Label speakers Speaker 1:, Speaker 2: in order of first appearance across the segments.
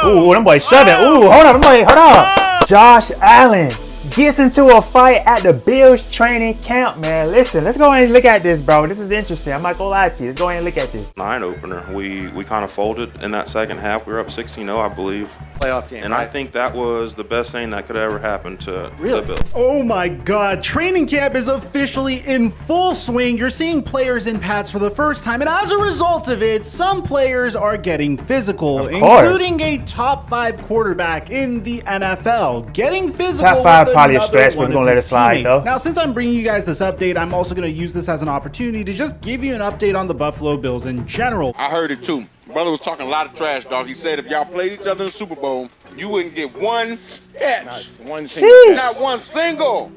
Speaker 1: Ooh, them boys shoving. Ooh, hold on, them boys, hold on. Josh Allen gets into a fight at the Bills training camp, man. Listen, let's go ahead and look at this, bro. This is interesting. I'm not gonna lie to you. Let's go ahead and look at this.
Speaker 2: Nine opener. We kind of folded in that second half. We were up 16-0, I believe.
Speaker 3: Playoff game,
Speaker 2: and
Speaker 3: right?
Speaker 2: I think that was the best thing that could ever happen to the Bills.
Speaker 4: Oh my God, training camp is officially in full swing. You're seeing players in pads for the first time, and as a result of it, some players are getting physical, including a top 5 quarterback in the NFL. Getting physical.
Speaker 1: Top 5
Speaker 4: with
Speaker 1: probably a
Speaker 4: another
Speaker 1: stretch, but
Speaker 4: one
Speaker 1: we're gonna
Speaker 4: of
Speaker 1: let it
Speaker 4: his
Speaker 1: slide
Speaker 4: teammates.
Speaker 1: though.
Speaker 4: Now, since I'm bringing you guys this update, I'm also going to use this as an opportunity to just give you an update on the Buffalo Bills in general.
Speaker 5: I heard it too. Brother was talking a lot of trash, dog. He said if y'all played each other in the Super Bowl, you wouldn't get one catch.
Speaker 3: Nice. One single.
Speaker 5: Not one single.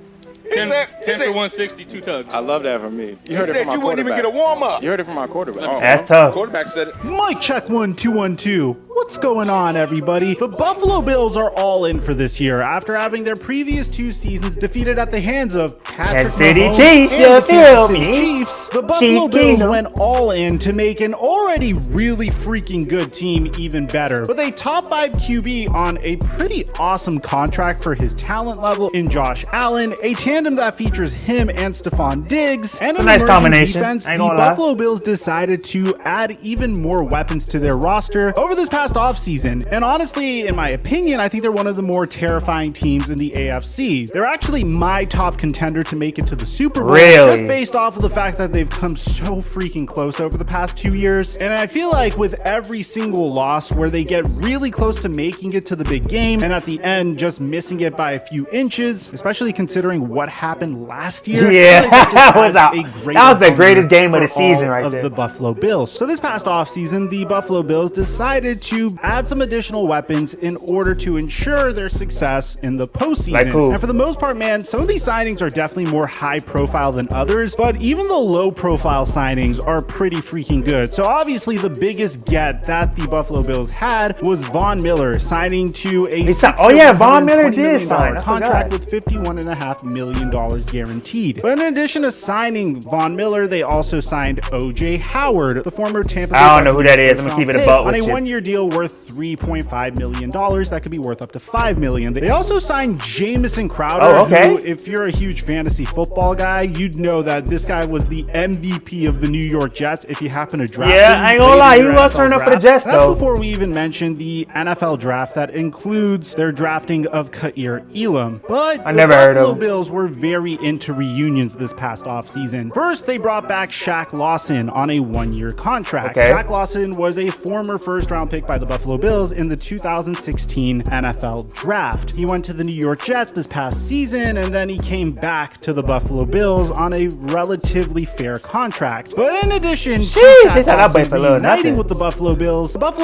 Speaker 5: He
Speaker 6: 10
Speaker 5: said,
Speaker 6: for 160, 2 tugs.
Speaker 3: I love that from me.
Speaker 5: he said you wouldn't even get a warm-up.
Speaker 3: You heard it from our quarterback.
Speaker 1: That's tough.
Speaker 5: Quarterback said it.
Speaker 4: Mic check 1 2 1 2. What's going on, everybody? The Buffalo Bills are all in for this year after having their previous 2 seasons defeated at the hands of Patrick
Speaker 1: Kansas City
Speaker 4: Mahomes
Speaker 1: Chiefs,
Speaker 4: and
Speaker 1: you
Speaker 4: the
Speaker 1: feel
Speaker 4: Kansas City
Speaker 1: me?
Speaker 4: Chiefs. The Buffalo
Speaker 1: Chiefs
Speaker 4: Bills
Speaker 1: Kingdom.
Speaker 4: went all in to make an already really freaking good team even better, with a top 5 QB on a pretty awesome contract for his talent level in Josh Allen, a tandem that features him and Stephon Diggs, and
Speaker 1: a
Speaker 4: an
Speaker 1: nice
Speaker 4: emerging
Speaker 1: combination.
Speaker 4: defense.
Speaker 1: Ain't
Speaker 4: The
Speaker 1: gonna lie.
Speaker 4: Buffalo Bills decided to add even more weapons to their roster over this past offseason. And honestly, in my opinion, I think they're one of the more terrifying teams in the AFC. They're actually my top contender to make it to the Super Bowl.
Speaker 1: Really?
Speaker 4: Just based off of the fact that they've come so freaking close over the past 2 years. And I feel like with every single loss where they get really close to making it to the big game and at the end just missing it by a few inches, especially considering what happened last year.
Speaker 1: Yeah,
Speaker 4: I feel like just
Speaker 1: that was
Speaker 4: adds
Speaker 1: a-
Speaker 4: a great
Speaker 1: that was the
Speaker 4: barometer
Speaker 1: greatest game of the
Speaker 4: for
Speaker 1: season
Speaker 4: all
Speaker 1: right
Speaker 4: of
Speaker 1: there.
Speaker 4: the Buffalo Bills. So this past offseason, the Buffalo Bills decided to add some additional weapons in order to ensure their success in the postseason.
Speaker 1: Like who?
Speaker 4: And for the most part, man, some of these signings are definitely more high profile than others, but even the low profile signings are pretty freaking good. So obviously the biggest get that the Buffalo Bills had was Von Miller signing to a
Speaker 1: Oh, yeah, Von Miller did
Speaker 4: $120 million
Speaker 1: sign. I
Speaker 4: contract
Speaker 1: forgot.
Speaker 4: with $51.5 million guaranteed. But in addition to signing Von Miller, they also signed OJ Howard, the former Tampa Bay
Speaker 1: I don't know who that
Speaker 4: Buccaneers
Speaker 1: is. I'm gonna
Speaker 4: first-round
Speaker 1: keep it a
Speaker 4: pick,
Speaker 1: buck
Speaker 4: on
Speaker 1: with
Speaker 4: a
Speaker 1: you.
Speaker 4: one-year deal worth $3.5 million that could be worth up to $5 million. They also signed Jamison Crowder,
Speaker 1: Oh, okay.
Speaker 4: who, if you're a huge fantasy football guy, you'd know that this guy was the MVP of the New York Jets if you happen to draft
Speaker 1: Yeah,
Speaker 4: him
Speaker 1: I ain't gonna
Speaker 4: late
Speaker 1: lie,
Speaker 4: in
Speaker 1: he
Speaker 4: your
Speaker 1: was
Speaker 4: NFL
Speaker 1: turning up for the
Speaker 4: drafts.
Speaker 1: Jets,
Speaker 4: That's
Speaker 1: though.
Speaker 4: before we even mention the NFL draft that includes their drafting of Ka'ir Elam. But
Speaker 1: I never heard of
Speaker 4: Buffalo
Speaker 1: him.
Speaker 4: Bills were very into reunions this past offseason. First, they brought back Shaq Lawson on a one-year contract.
Speaker 1: Okay.
Speaker 4: Shaq Lawson was a former first-round pick by the Buffalo Bills in the 2016 NFL draft. He went to the New York Jets this past season, and then he came back to the Buffalo Bills on a relatively fair contract. But in addition to
Speaker 1: Sheesh, they
Speaker 4: Shaq
Speaker 1: said that boy
Speaker 4: Lawson
Speaker 1: for a little
Speaker 4: reuniting
Speaker 1: nothing.
Speaker 4: with the Buffalo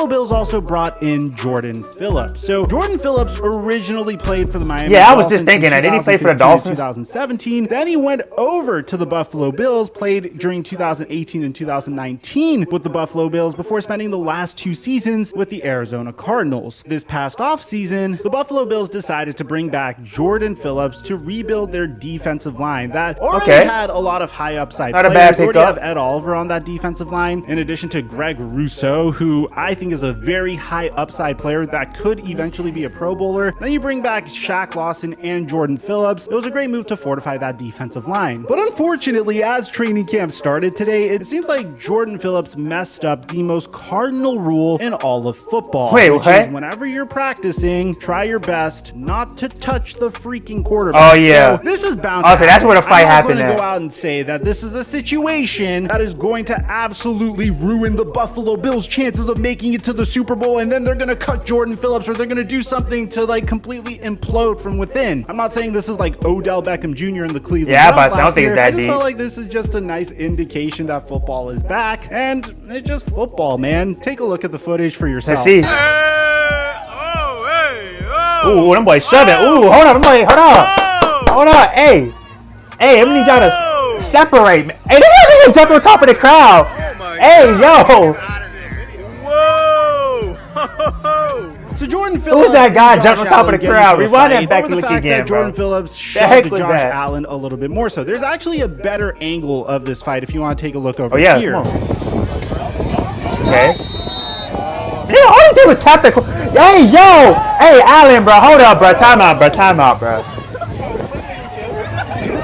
Speaker 4: Bills also brought in Jordan Phillips. So Jordan Phillips originally played for the Miami
Speaker 1: Yeah, I was
Speaker 4: Dolphins
Speaker 1: just thinking
Speaker 4: in
Speaker 1: that. Didn't he play for the
Speaker 4: 2015 to
Speaker 1: Dolphins?
Speaker 4: 2017. Then he went over to the Buffalo Bills, played during 2018 and 2019 with the Buffalo Bills before spending the last 2 seasons with the Arizona Cardinals. This past offseason, the Buffalo Bills decided to bring back Jordan Phillips to rebuild their defensive line that already
Speaker 1: Okay.
Speaker 4: had a lot of high upside
Speaker 1: Not a
Speaker 4: players.
Speaker 1: bad
Speaker 4: You already
Speaker 1: pickup.
Speaker 4: have Ed Oliver on that defensive line, in addition to Greg Rousseau, who I think is a very high upside player that could eventually be a Pro Bowler. Then you bring back Shaq Lawson and Jordan Phillips. It was a great move to fortify that defensive line. But unfortunately, as training camp started today, it seems like Jordan Phillips messed up the most cardinal rule in all of football.
Speaker 1: Wait,
Speaker 4: which
Speaker 1: what?
Speaker 4: is whenever you're practicing, try your best not to touch the freaking quarterback.
Speaker 1: Oh, yeah.
Speaker 4: So this is bound
Speaker 1: Oh,
Speaker 4: to
Speaker 1: so that's where the fight
Speaker 4: I'm
Speaker 1: happened
Speaker 4: not going
Speaker 1: at.
Speaker 4: to go out and say that this is a situation that is going to absolutely ruin the Buffalo Bills' chances of making it to the Super Bowl, and then they're going to cut Jordan Phillips, or they're going to do something to like completely implode from within. I'm not saying this is like Odell Beckham Jr. in the Cleveland
Speaker 1: Yeah,
Speaker 4: Browns
Speaker 1: but I don't
Speaker 4: last
Speaker 1: think it's
Speaker 4: year.
Speaker 1: that
Speaker 4: I just
Speaker 1: deep.
Speaker 4: felt like this is just a nice indication that football is back, and it's just football, man. Take a look at the footage for yourself.
Speaker 1: Let's see. Ooh, them boys shoving. Ooh, hold on, them boys, hold on. Hold on, hey. Hey, I need y'all to separate. Hey, they didn't jump on top of the crowd. Hey, yo.
Speaker 4: So Jordan Phillips.
Speaker 1: Who's that guy
Speaker 4: and
Speaker 1: jumping
Speaker 4: Josh
Speaker 1: on top of
Speaker 4: Allen
Speaker 1: the
Speaker 4: get
Speaker 1: crowd?
Speaker 4: into a
Speaker 1: Rewind that
Speaker 4: fight
Speaker 1: back
Speaker 4: over
Speaker 1: and
Speaker 4: the
Speaker 1: look
Speaker 4: fact
Speaker 1: again,
Speaker 4: that Jordan
Speaker 1: bro.
Speaker 4: Phillips
Speaker 1: The heck
Speaker 4: shoved
Speaker 1: was
Speaker 4: Josh
Speaker 1: that?
Speaker 4: Allen a little bit more so. There's actually a better angle of this fight if you want to take a look over
Speaker 1: Oh, yeah,
Speaker 4: here.
Speaker 1: come on. Okay. Yeah, all these did was tap the. Hey, yo! Hey, Allen, bro. Hold up, bro. Time out, bro. Time out, bro.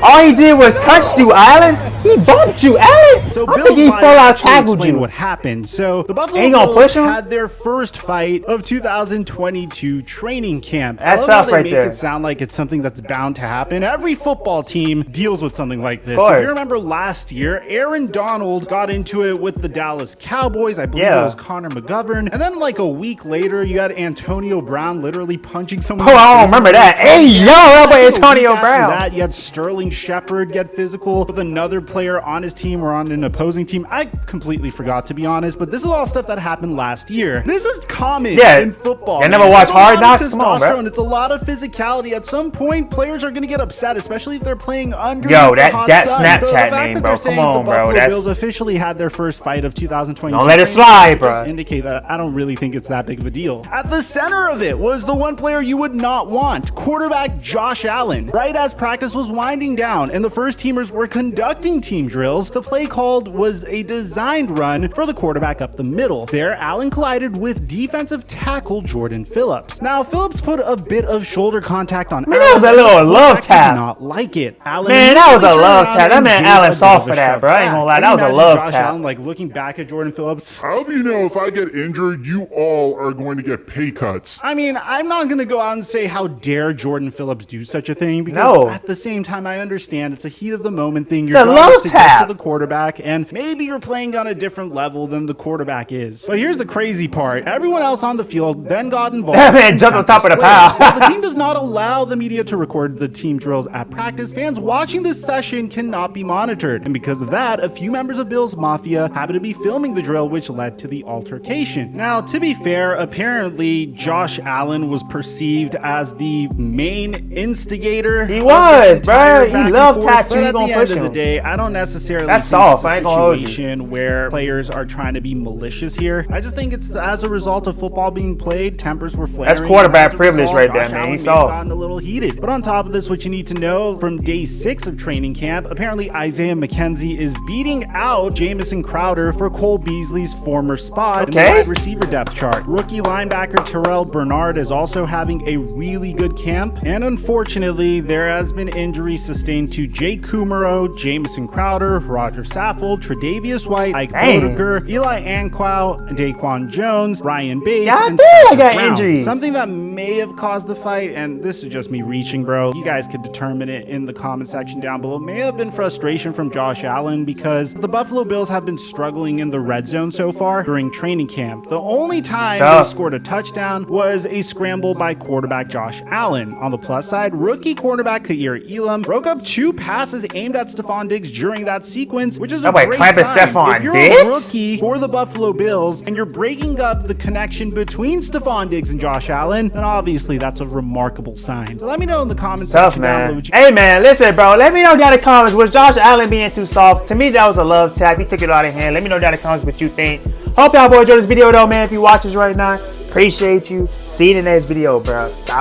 Speaker 1: All he did was touch you, Allen. He bumped you, Allen.
Speaker 4: So
Speaker 1: I
Speaker 4: Bills
Speaker 1: think he
Speaker 4: might
Speaker 1: full out
Speaker 4: actually
Speaker 1: tackled
Speaker 4: explain
Speaker 1: you.
Speaker 4: what happened. So the Buffalo
Speaker 1: Ain't gonna
Speaker 4: Bills
Speaker 1: push him?
Speaker 4: had their first fight of 2022 training camp.
Speaker 1: That's
Speaker 4: I love how
Speaker 1: tough
Speaker 4: they
Speaker 1: right
Speaker 4: make
Speaker 1: there.
Speaker 4: it sound like it's something that's bound to happen. Every football team deals with something like this.
Speaker 1: course.
Speaker 4: If you remember last year, Aaron Donald got into it with the Dallas Cowboys. I believe
Speaker 1: Yeah.
Speaker 4: it was Connor McGovern. And then like a week later, you had Antonio Brown literally punching someone.
Speaker 1: Oh,
Speaker 4: in the
Speaker 1: I don't
Speaker 4: face.
Speaker 1: remember that. Hey, yo, how about
Speaker 4: A week
Speaker 1: Antonio
Speaker 4: after
Speaker 1: Brown?
Speaker 4: that, you had Sterling Shepard get physical with another player on his team or on an opposing team. I completely forgot, to be honest, but this is all stuff that happened last year. This is common
Speaker 1: Yeah.
Speaker 4: in football.
Speaker 1: You
Speaker 4: man.
Speaker 1: never watch
Speaker 4: It's a
Speaker 1: Hard
Speaker 4: lot
Speaker 1: Knocks?
Speaker 4: of
Speaker 1: Come on, bro.
Speaker 4: testosterone. It's a lot of physicality. At some point, players are going to get upset, especially if they're playing under
Speaker 1: Yo,
Speaker 4: the
Speaker 1: that-
Speaker 4: hot
Speaker 1: that
Speaker 4: sun.
Speaker 1: Snapchat
Speaker 4: So the fact
Speaker 1: name,
Speaker 4: that
Speaker 1: bro.
Speaker 4: they're
Speaker 1: Come
Speaker 4: saying
Speaker 1: on,
Speaker 4: the
Speaker 1: bro.
Speaker 4: Buffalo
Speaker 1: That's-
Speaker 4: Bills officially had their first fight of 2020.
Speaker 1: Don't let it slide, bro.
Speaker 4: Just indicate that I don't really think it's that big of a deal. At the center of it was the one player you would not want, quarterback Josh Allen. Right as practice was winding down and the first teamers were conducting team drills, the play called was a designed run for the quarterback up the middle. There, Allen collided with defensive tackle Jordan Phillips. Now, Phillips put a bit of shoulder contact on
Speaker 1: Man, that was a little
Speaker 4: Allen.
Speaker 1: love
Speaker 4: Quarterback
Speaker 1: tap.
Speaker 4: did not like it. Allen
Speaker 1: Man, that was a
Speaker 4: immediately
Speaker 1: love
Speaker 4: turned
Speaker 1: tap. That
Speaker 4: around
Speaker 1: man
Speaker 4: and
Speaker 1: Allen
Speaker 4: gave a
Speaker 1: soft
Speaker 4: bit
Speaker 1: for
Speaker 4: of a
Speaker 1: that,
Speaker 4: shove
Speaker 1: bro. I ain't gonna lie.
Speaker 4: back.
Speaker 1: That was a
Speaker 4: Can you
Speaker 1: love
Speaker 4: imagine
Speaker 1: tap.
Speaker 4: Josh Allen, like looking back at Jordan Phillips?
Speaker 6: How do you know if I get injured, you all are going to get pay cuts?
Speaker 4: I mean, I'm not going to go out and say how dare Jordan Phillips do such a thing because
Speaker 1: No.
Speaker 4: at the same time, I understand it's a heat of the moment thing.
Speaker 1: It's
Speaker 4: Your
Speaker 1: a
Speaker 4: job
Speaker 1: love
Speaker 4: is to
Speaker 1: tap.
Speaker 4: get to the quarterback, and maybe you're playing on a different level than the quarterback is. But here's the crazy part: everyone else on the field then got involved.
Speaker 1: That man
Speaker 4: in
Speaker 1: jumped on top of the
Speaker 4: play.
Speaker 1: pile.
Speaker 4: While the team does not allow the media to record the team drills at practice, fans watching this session cannot be monitored, and because of that, a few members of Bills Mafia happened to be filming the drill, which led to the altercation. Now, to be fair, apparently Josh Allen was perceived as the main instigator.
Speaker 1: He
Speaker 4: of
Speaker 1: was,
Speaker 4: this entire
Speaker 1: bruh. He
Speaker 4: back and
Speaker 1: loved
Speaker 4: forth,
Speaker 1: tattoo.
Speaker 4: But
Speaker 1: He
Speaker 4: at
Speaker 1: gonna
Speaker 4: the
Speaker 1: push
Speaker 4: end of the
Speaker 1: him.
Speaker 4: day, I don't necessarily
Speaker 1: That's
Speaker 4: think
Speaker 1: soft.
Speaker 4: it's
Speaker 1: I
Speaker 4: a
Speaker 1: ain't gonna hold you.
Speaker 4: situation where players are trying to be malicious here. I just think it's as a result of football being played, tempers were flaring.
Speaker 1: That's quarterback
Speaker 4: and as a
Speaker 1: privilege
Speaker 4: result,
Speaker 1: right there,
Speaker 4: Josh
Speaker 1: man.
Speaker 4: Allen
Speaker 1: He's
Speaker 4: may have
Speaker 1: soft.
Speaker 4: gotten a little heated. But on top of this, what you need to know from day 6 of training camp, apparently Isaiah McKenzie is beating out Jamison Crowder for Cole Beasley's former spot in the
Speaker 1: Okay.
Speaker 4: wide receiver depth chart. Rookie linebacker Terrell Bernard is also having a really good camp, and unfortunately, there has been injuries sustained to Jake Kumaro, Jamison Crowder, Roger Saffold, Tre'Davious White, Ike
Speaker 1: Dang.
Speaker 4: Bodeker, Eli Anquau, Daquan Jones, Ryan Bates,
Speaker 1: God
Speaker 4: and
Speaker 1: damn, I
Speaker 4: Spencer
Speaker 1: got
Speaker 4: Brown.
Speaker 1: injuries.
Speaker 4: Something that may have caused the fight, and this is just me reaching, bro. You guys could determine it in the comment section down below. May have been frustration from Josh Allen because the Buffalo Bills have been struggling in the red zone so far during training camp. The only time
Speaker 1: Tough.
Speaker 4: they scored a touchdown was a scramble by quarterback Josh Allen. On the plus side, rookie cornerback Kair Elam broke up 2 passes aimed at Stephon Diggs during that sequence, which is a
Speaker 1: That boy
Speaker 4: great
Speaker 1: clamping
Speaker 4: sign.
Speaker 1: Stephon
Speaker 4: If you're
Speaker 1: Diggs?
Speaker 4: a rookie for the Buffalo Bills and you're breaking up the connection between Stephon Diggs and Josh Allen, then obviously that's a remarkable sign. So let me know in the comments
Speaker 1: Tough,
Speaker 4: section down below
Speaker 1: man.
Speaker 4: what you
Speaker 1: Hey, man, listen, bro. Let me know down in the comments. Was Josh Allen being too soft? To me, that was a love tap. He took it out of hand. Let me know down in the comments what you think. Hope y'all boys enjoyed this video, though, man. If you watch this right now, appreciate you. See you in the next video, bro. Bye.